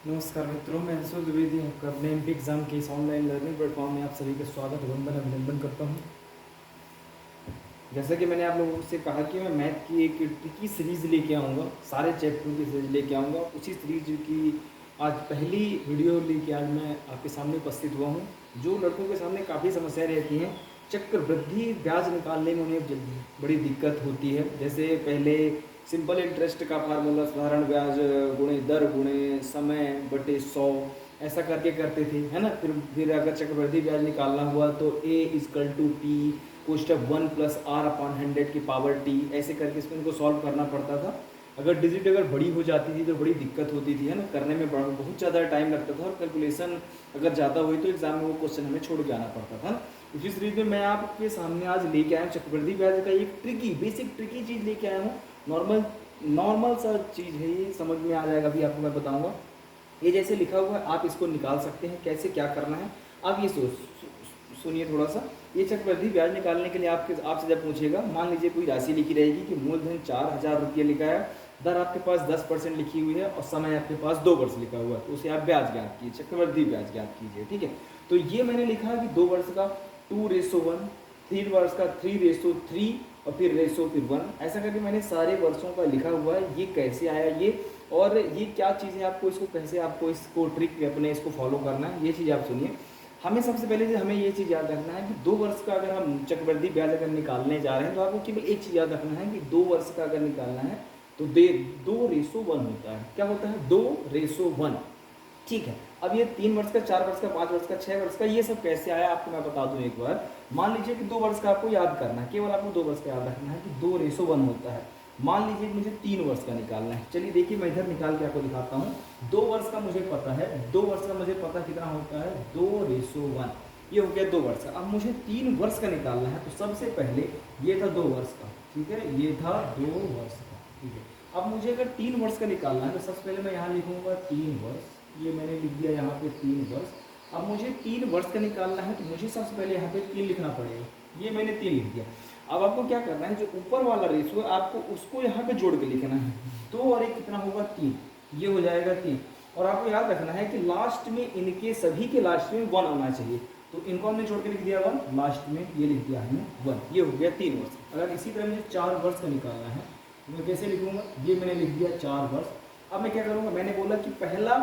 नमस्कार मित्रों, मैं अंशु द्विवेदी करने एमपी एग्ज़ाम के इस ऑनलाइन लर्निंग प्लेटफॉर्म में आप सभी का स्वागत वंदन अभिनंदन करता हूं। जैसा कि मैंने आप लोगों से कहा कि मैं मैथ की एक ट्रिकी सीरीज़ लेके आऊँगा, सारे चैप्टरों की सीरीज लेके आऊँगा। उसी सीरीज की आज पहली वीडियो लेके आज मैं आपके सामने उपस्थित हुआ हूँ। जो लड़कों के सामने काफ़ी समस्याएं रहती हैं, चक्रवृद्धि ब्याज निकालने में उन्हें बड़ी दिक्कत होती है। जैसे पहले सिंपल इंटरेस्ट का फार्मूला साधारण ब्याज गुणे दर गुणे समय बटे 100 ऐसा करके करते थे, है ना। फिर अगर चक्रवृद्धि ब्याज निकालना हुआ तो ए इजकल टू टी कोष्टक 1 प्लस आर अपॉन 100 की पावर टी, ऐसे करके इसमें इनको सॉल्व करना पड़ता था। अगर डिजिट अगर बड़ी हो जाती थी तो बड़ी दिक्कत होती थी, है ना। करने में बहुत ज़्यादा टाइम लगता था और कैलकुलेशन अगर ज़्यादा हुई तो एग्जाम में वो क्वेश्चन हमें छोड़ के आना पड़ता था। इसी सीरीज में मैं आपके सामने आज लेके आया हूँ चक्रवृद्धि ब्याज का एक बेसिक ट्रिकी चीज़ लेके आया हूँ। नॉर्मल सा चीज़ है, ये समझ में आ जाएगा। अभी आपको मैं बताऊँगा। ये जैसे लिखा हुआ है आप इसको निकाल सकते हैं। कैसे क्या करना है आप ये सुनिए थोड़ा सा। ये चक्रवृद्धि ब्याज निकालने के लिए आपसे जब पूछेगा, मान लीजिए कोई राशि लिखी रहेगी कि मूलधन 4,000 रुपये लिखा है, दर आपके पास 10% लिखी हुई है और समय आपके पास 2 वर्ष लिखा हुआ है, तो उसे आप ब्याज ज्ञात कीजिए, चक्रवृद्धि ब्याज ज्ञात कीजिए। ठीक है, तो ये मैंने लिखा है कि 2 वर्ष का 2:1, 3 वर्ष का 3:3 और फिर रेशो फिर 1, ऐसा करके मैंने सारे वर्षों का लिखा हुआ है। ये कैसे आया ये और ये क्या चीज़ है, आपको इसको कैसे आपको इसको ट्रिक अपने इसको फॉलो करना है, ये चीज़ आप सुनिए। हमें सबसे पहले हमें ये चीज़ याद रखना है कि 2 वर्ष का अगर हम चक्रवृद्धि ब्याज अगर निकालने जा रहे हैं तो आपको केवल एक चीज़ याद रखना है कि 2 वर्ष का अगर निकालना है तो 2:1 होता है। क्या होता है? 2:1। ठीक है, अब ये 3 वर्ष का, 4 वर्ष का, 5 वर्ष का, 6 वर्ष का, ये सब कैसे आया आपको मैं बता दूं एक बार। मान लीजिए कि 2 वर्ष का आपको याद करना है, केवल आपको 2 वर्ष का याद रखना है कि 2:1 होता है। मान लीजिए कि मुझे 3 वर्ष का निकालना है। चलिए देखिए, मैं इधर निकाल के आपको दिखाता हूँ। 2 वर्ष का मुझे पता है, 2 वर्ष का मुझे पता कितना होता है, 2:1। ये हो गया 2 वर्ष का। अब मुझे 3 वर्ष का निकालना है, तो सबसे पहले ये था 2 वर्ष का, ठीक है, ये था 2 वर्ष का, ठीक है। अब मुझे अगर 3 वर्ष का निकालना है तो सबसे पहले मैं यहाँ लिखूंगा 3 वर्ष, ये मैंने लिख दिया यहाँ पे 3 वर्ष। अब मुझे 3 वर्ष का निकालना है तो मुझे सबसे पहले यहाँ पे 3 लिखना पड़ेगा, ये मैंने 3 लिख दिया। अब आपको क्या करना है, जो ऊपर वाला रेशो है आपको उसको यहाँ पे जोड़ के लिखना है। 2 और 1 कितना होगा, 3, ये हो जाएगा 3। और आपको याद रखना है कि लास्ट में इनके सभी के लास्ट में 1 आना चाहिए, तो इनको हमने जोड़ के लिख दिया 1, लास्ट में ये लिख दिया हमने 1, ये हो गया 3 वर्ष। अगर इसी तरह मुझे 4 वर्ष का निकालना है तो मैं कैसे लिखूंगा, ये मैंने लिख दिया 4 वर्ष। अब मैं क्या करूँगा, मैंने बोला कि पहला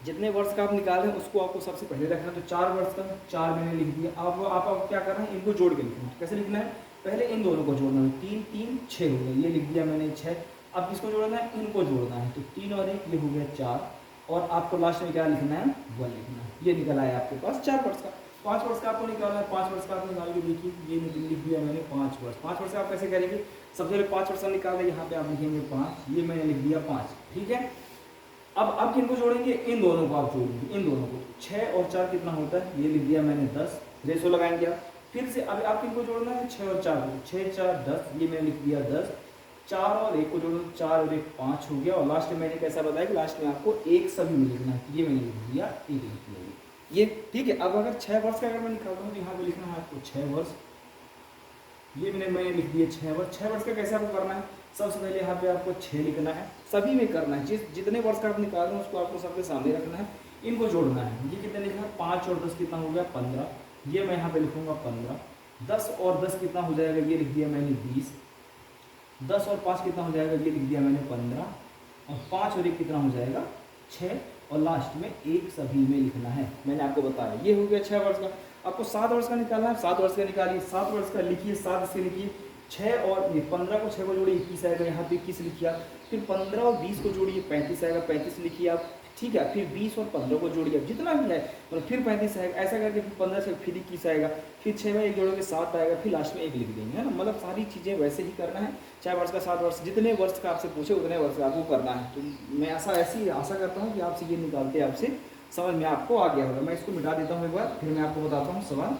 जितने वर्ष का आप निकालें उसको आपको सबसे पहले रखना है, तो 4 वर्ष का 4 मैंने लिख दिया। अब आप क्या करना है, इनको जोड़ के लिखना है। कैसे लिखना है, पहले इन दोनों को जोड़ना है, 3 3 6 हो गया, ये लिख दिया मैंने 6। अब किसको जोड़ना है, इनको जोड़ना है, तो 3 और 1 ये हो गया 4, और आपको लास्ट में क्या लिखना है, 1 लिखना है। ये निकल आया आपके पास 4 वर्ष का। 5 वर्ष का आपको निकालना है, 5 वर्ष का आप निकाल के देखिए, ये लिख दिया मैंने 5 वर्ष। 5 वर्ष आप कैसे करेंगे, सबसे पहले 5 वर्ष निकाले, यहाँ पे आप लिखेंगे 5, ये मैंने लिख दिया 5, ठीक है। अब किनको जोड़ेंगे, इन दोनों को आप जोड़ेंगे, इन दोनों को। 6 और 4 कितना होता है, ये लिख दिया मैंने 10, रेशो लगाएंगे आप। फिर से अब आप किनको जोड़ना है, 6 और 4 को, 6 4 10, ये मैंने लिख दिया 10। 4 और 1 को जोड़ो, 4 और 1 5 हो गया। और लास्ट में मैंने कैसा बताया कि लास्ट में आपको एक सभी में लिखना है, ये मैंने लिख दिया 1 लिख दिया ये, ठीक है। अब अगर 6 वर्ष का अगर मैं निकालता हूँ तो यहाँ पे लिखना है आपको 6 वर्ष, ये मैंने लिख दिया 6 वर्ष। 6 वर्ष का कैसे आपको करना है, सबसे पहले यहाँ पे आपको 6 लिखना है, सभी में करना है, जितने वर्ष का आप निकाल रहे हैं उसको आपको सबके सामने रखना है, इनको जोड़ना है। ये कितने लिखा है, 5 और 10 कितना हो गया, 15, ये मैं यहाँ पे लिखूंगा 15। 10 और 10 कितना हो जाएगा, ये लिख दिया मैंने 20। 10 और 5 कितना हो जाएगा, ये लिख दिया मैंने 15। और 5 और 1 कितना हो जाएगा, 6, और लास्ट में 1 सभी में लिखना है, मैंने आपको बताया। ये हो गया 6 वर्ष का। आपको 7 वर्ष का निकालना है, 7 वर्ष का निकालिए, 7 वर्ष का लिखिए, 7 से लिखिए। 6 और 15 को 6 को जोड़िए, 21 आएगा, यहाँ पे 21 लिखिए आप। फिर 15 और 20 को जोड़िए, 35 आएगा, 35 लिखिए आप, ठीक है। फिर 20 और 15 को जोड़िए, जितना भी है, और फिर 35 आएगा, ऐसा करके फिर 15 से फिर 21 आएगा, फिर 6 में 1 जोड़ोगे 7 आएगा, फिर लास्ट में 1 लिख देंगे, है ना। मतलब सारी चीज़ें वैसे ही करना है, 6 वर्ष का, 7 वर्ष, जितने वर्ष का आपसे पूछे उतने वर्ष का आपको करना है। तो मैं ऐसी आशा करता हूँ कि आपसे ये निकालते आपसे समझ में आपको आ गया होगा। मैं इसको मिटा देता हूँ एक बार, फिर मैं आपको बताता हूँ सवाल।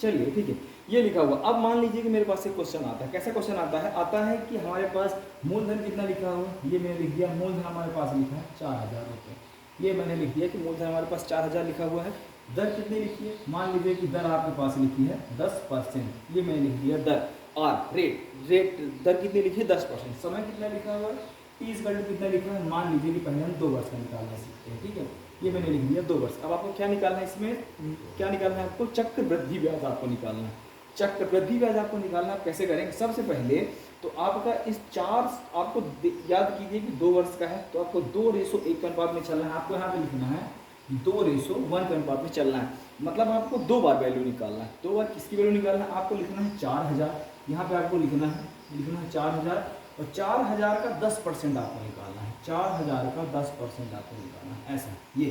चलिए ठीक है, ये लिखा हुआ। अब मान लीजिए कि मेरे पास एक क्वेश्चन आता है। कैसा क्वेश्चन आता है कि हमारे पास मूलधन कितना लिखा हुआ है, ये मैंने लिख दिया, मूलधन हमारे पास लिखा है 4,000 रुपये, ये मैंने लिख दिया कि मूलधन हमारे पास 4,000 लिखा हुआ है। दर कितनी लिखी है, मान लीजिए कि दर आपके पास लिखी है 10%, ये मैंने लिख दिया दर। आर रेट दर कितनी लिखी है 10%। समय कितना लिखा हुआ है टी इज इक्वल टू कितना लिखा है, मान लीजिए कि पहले हम 2 वर्ष का निकालना सीखते हैं, ठीक है। ये मैंने लिख दिया 2 वर्ष। अब आपको क्या निकालना है, इसमें क्या निकालना है आपको, चक्रवृद्धि ब्याज आपको निकालना है। चक्रवृद्धि ब्याज आपको निकालना है, कैसे करेंगे, सबसे पहले तो आपका इस चार आपको याद कीजिए कि 2 वर्ष का है तो आपको 2:1 के अनुपात में चलना है। आपको यहाँ पे लिखना है 2:1 के अनुपात में चलना है, मतलब आपको 2 बार वैल्यू निकालना है। 2 बार किसकी वैल्यू निकालना है, आपको लिखना है 4000, यहाँ पे आपको लिखना है 4000 और 4000 का 10% आपको निकालना है। 4000 का 10% आपको निकालना है, ऐसा ये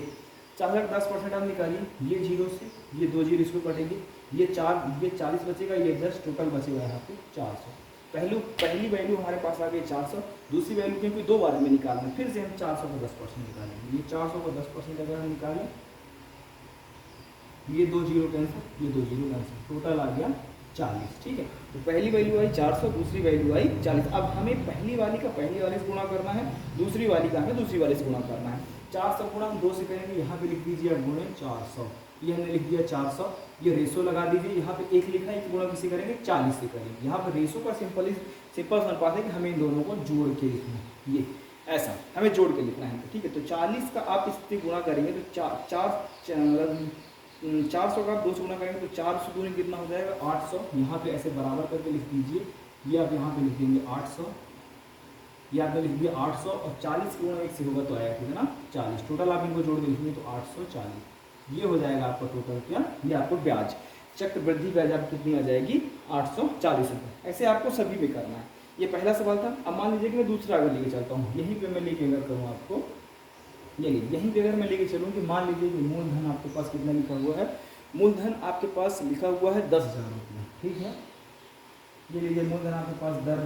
4000 का 10% आप निकालिए, ये 0 से ये 2 जीरो इसको कटेंगे, ये 40 बचेगा, ये 10 टोटल बचेगा यहाँ पे 400। पहली वैल्यू हमारे पास आ गई 400, दूसरी वैल्यू क्योंकि 2 बार हमें निकालना है, फिर से हम 400 का 10% निकालेंगे। ये 400 का 10% अगर हम निकालें, ये 2 जीरो कैंसिल, ये 2 जीरो कैंसिल, टोटल आ गया 40, ठीक है। तो पहली वैल्यू आई 400, दूसरी वैल्यू आई 40। अब हमें पहली वाली का पहली वाले से गुणा करना है, दूसरी वाली का हमें दूसरी वाले से गुणा करना है। 400 गुणा हम 2 से करेंगे, यहाँ पे लिख दीजिए गुणे 400, ये हमने लिख दिया 400। ये रेशो लगा दीजिए, यहाँ पे 1 लिखा है, 1 गुणा किसे करेंगे 40 से करेंगे। यहाँ पर रेशो का सिंपल अनुपात है कि हमें इन दोनों को जोड़ के लिखना है, ये ऐसा हमें जोड़ के लिखना है, ठीक है। तो 40 का आप इससे गुणा करेंगे तो 400 का आप 2 से गुणा करेंगे तो 4 से दूनी कितना हो जाएगा 800। यहाँ पे ऐसे बराबर करके लिख दीजिए, ये आप यहाँ पे लिख देंगे 800, ये आपने लिख दिया 800 और 40 गुणा 1 से होगा तो आया कितना 40। टोटल आप इनको जोड़ के लिखेंगे तो 840, ये हो जाएगा आपका टोटल क्या, ये आपको ब्याज चक्रवृद्धि ब्याज आपको कितनी आ जाएगी 840 रुपये। ऐसे आपको सभी में करना है। ये पहला सवाल था। अब मान लीजिए कि मैं दूसरा अगर लेके चलता हूँ, यहीं पे मैं लेके अगर करूँ आपको, ये लीजिए यहीं पे अगर मैं लेके चलूँ कि मान लीजिए कि मूलधन आपके पास कितना लिखा हुआ है, मूलधन आपके पास लिखा हुआ है 10,000 रुपये, ठीक है। ये लीजिए मूलधन आपके पास दर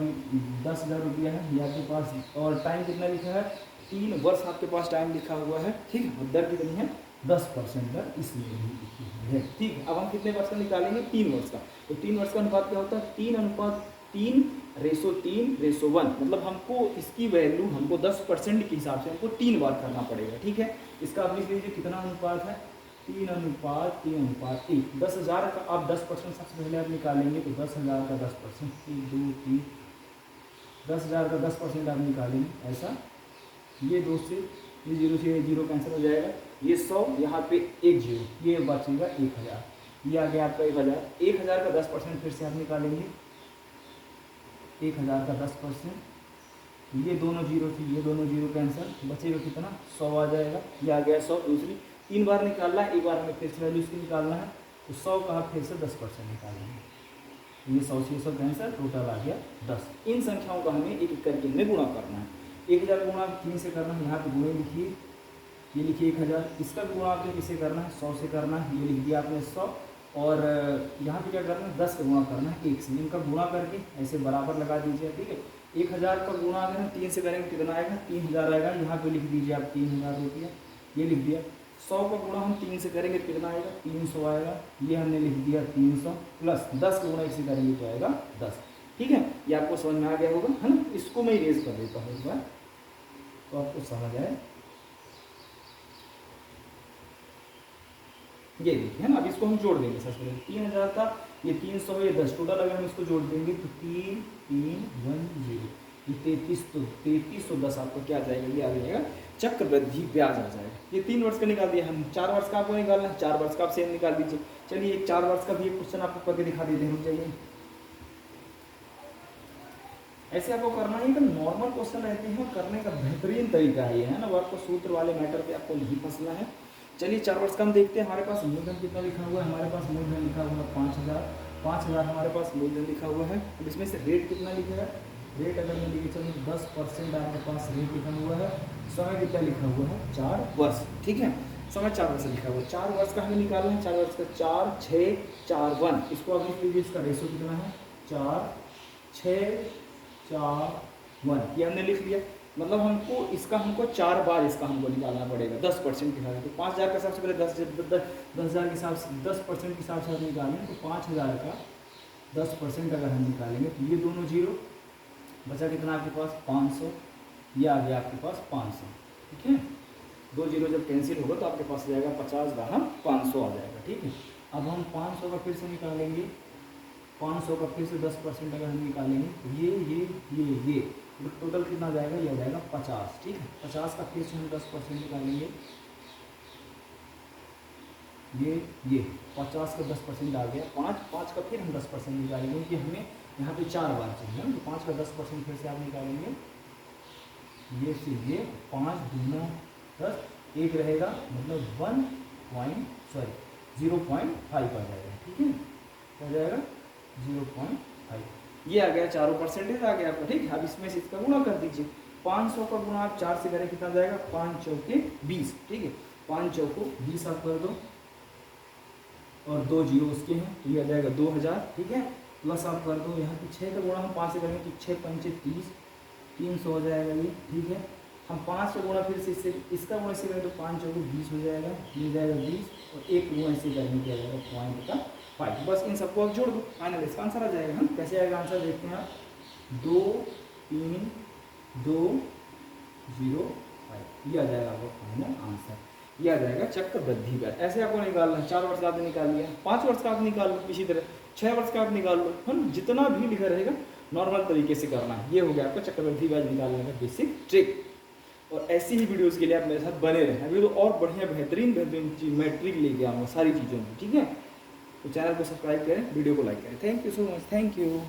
10,000 रुपया है, ये आपके पास, और टाइम कितना लिखा है 3 वर्ष आपके पास टाइम लिखा हुआ है, ठीक है। और दर कितनी है 10% दर इसमें ही लिखी हुई है, ठीक है। अब हम कितने वर्ष का निकालेंगे 3 वर्ष का, तो 3 वर्ष का अनुपात क्या होता है 3:3:1, मतलब हमको इसकी वैल्यू हमको 10% के हिसाब से हमको 3 बार करना पड़ेगा, ठीक है। इसका आप लिख लीजिए कितना अनुपात है 3:1। 10,000 का आप 10% सबसे पहले आप निकालेंगे तो 10,000 का 10%, 1 2 3, 10,000 का 10% आप निकालेंगे ऐसा, ये 2 से ये 0 से ये 0 कैंसिल हो जाएगा, ये 100, यहाँ पे 1 0, ये बचेगा 1000, ये आ गया आपका 1000। 1000 का 10% फिर से आप निकालेंगे, 1000 का 10%, ये दोनों 0 से ये दोनों 0 कैंसिल, बचेगा कितना 100 आ जाएगा, ये आ गया 100। दूसरी 3 बार निकालना है, एक बार हमें फिर से वैल्यू इसकी निकालना है, तो 100 का आप फिर से 10% निकालेंगे, ये 100 से 100 कैंसिल, टोटल आ गया 10। इन संख्याओं का हमें एक एक करके में गुणा करना है। 1000 गुणा 3 से करना है, यहाँ पे गुणे लिखिए, ये लिखिए 1000। इसका भी गुणा आपने किससे करना है 100 से करना है, ये लिख दिया आपने 100। और यहाँ पे क्या करना है 10 का गुणा करना है 1 से, इनका गुणा करके ऐसे बराबर लगा दीजिए, ठीक है। 1000 का गुणा अगर हम 3 से करेंगे कितना आएगा 3000 आएगा, यहाँ पे लिख दीजिए आप 3000 रुपया, ये लिख दिया। 100 का गुणा हम 3 से करेंगे कितना आएगा 300 आएगा, ये हमने लिख दिया 300, प्लस 10 का गुणा 1 से करेंगे तो आएगा 10, ठीक है। ये आपको समझ में आ गया होगा, है ना। इसको मैं इरेज कर देता हूँ एक बार तो आपको समझ आए, ये देखिए, है ना। अब इसको हम जोड़ देंगे सबसे पहले 3000 का, ये 300 ये 10, टोटल अगर हम इसको जोड़ देंगे तो 3 3 1 0, ये 33, तो 3310 आपको क्या आ जाएगा, ये आ जाएगा चक्रवृद्धि ब्याज आ जाएगा। ये 3 वर्ष का निकाल दिया हम, 4 वर्ष का आपको निकालना है, 4 वर्ष का आप सेम निकाल दीजिए। चलिए एक 4 वर्ष का भी एक क्वेश्चन आपको करके दिखा देते हैं, रुक जाइए। ऐसे आपको करना है कि नॉर्मल क्वेश्चन रहते हैं, करने का बेहतरीन तरीका है ये, है ना। वो आपको सूत्र वाले मैटर पे आपको नहीं फंसना है। चलिए 4 वर्ष का हम देखते हैं। हमारे पास मूलधन कितना लिखा हुआ है, हमारे पास मूलधन लिखा हुआ है 5000 हमारे पास मूलधन लिखा हुआ है। अब इसमें से रेट कितना लिखा है, रेट अगर मैं लेके चलूँ 10% आपके पास रेट लिखा हुआ है। समय कितना लिखा हुआ है 4 वर्ष, ठीक है। समय 4 वर्ष लिखा हुआ है, 4 वर्ष का हमें निकालना है। 4 वर्ष का 4 6 4 1, इसको आप लिख लीजिए, इसका रेशो कितना है 4 6 4 1, ये हमने लिख लिया। मतलब हमको इसका 4 बार इसका हमको निकालना पड़ेगा 10% के हिसाब से। तो 5000 का सबसे पहले 10,000 के हिसाब से 10% के हिसाब से हम निकालें तो 5000 का 10% अगर हम निकालेंगे तो ये दोनों 0, बचा कितना आपके पास 500, ये आ गया आपके पास 500, ठीक है। 2 0 जब कैंसिल होगा तो आपके पास आ जाएगा 50 500 आ जाएगा, ठीक है। अब हम 500 का फिर से निकालेंगे, 500 का फिर से 10% अगर हम निकालेंगे तो ये तो टोटल कितना जाएगा, ये हो जाएगा 50। ठीक है, 50 का फिर से हम 10% निकालेंगे, ये 50 का 10% आ गया, 5 का फिर हम 10% निकालेंगे क्योंकि हमें यहाँ पे 4 बार चाहिए ना, तो 5 का 10% फिर से आप निकालेंगे, ये फिर ये 5 दूना 10, एक रहेगा मतलब 0.5 आ जाएगा। ठीक है, क्या जाएगा 0.5, ये आ गया, चारों परसेंटेज आ गया आपका। ठीक है, अब इसमें से इसका गुणा कर दीजिए, 500 का गुणा आप 4 से करें कितना जाएगा, 5 चौके 20। ठीक है, 5 चौको 20 आप कर दो और 2 जीरो उसके हैं, तो ये आ जाएगा 2000। ठीक है, प्लस आप कर दो यहाँ पे 6 का गुणा हम 5 से करेंगे तो 6 पंचे 30, 300 हो जाएगा ये। ठीक है, हम 5 का गुणा फिर से इससे इसका गुणा इससे करें तो 5 चौको 20 हो जाएगा, ये जाएगा 20 और एक गुणा इससे करेंगे क्या जाएगा 0.5। बस इन सबको आप जोड़ दो, फाइनल इसका आंसर आ जाएगा। हम कैसे आएगा आंसर देखते हैं आप, 2 3 2 0 5, ये आ जाएगा आपका फाइनल आंसर, ये आ जाएगा चक्रवृद्धि ब्याज। ऐसे आपको निकालना है, 4 वर्ष का आपने निकाल लिया, 5 वर्ष का आप निकाल लो, इसी तरह 6 वर्ष का आप निकाल लो, है ना, जितना भी लिखा रहेगा नॉर्मल तरीके से करना है। ये हो गया आपका चक्रवृद्धि ब्याज निकालने का बेसिक ट्रिक। और ऐसी ही वीडियोस के लिए आप मेरे साथ बने रहें, अभी तो और बढ़िया बेहतरीन चीज मैं ट्रिक लेके आऊँगा सारी चीज़ों में। ठीक है, तो चैनल को सब्सक्राइब करें, वीडियो को लाइक करें। Thank you so much, thank you.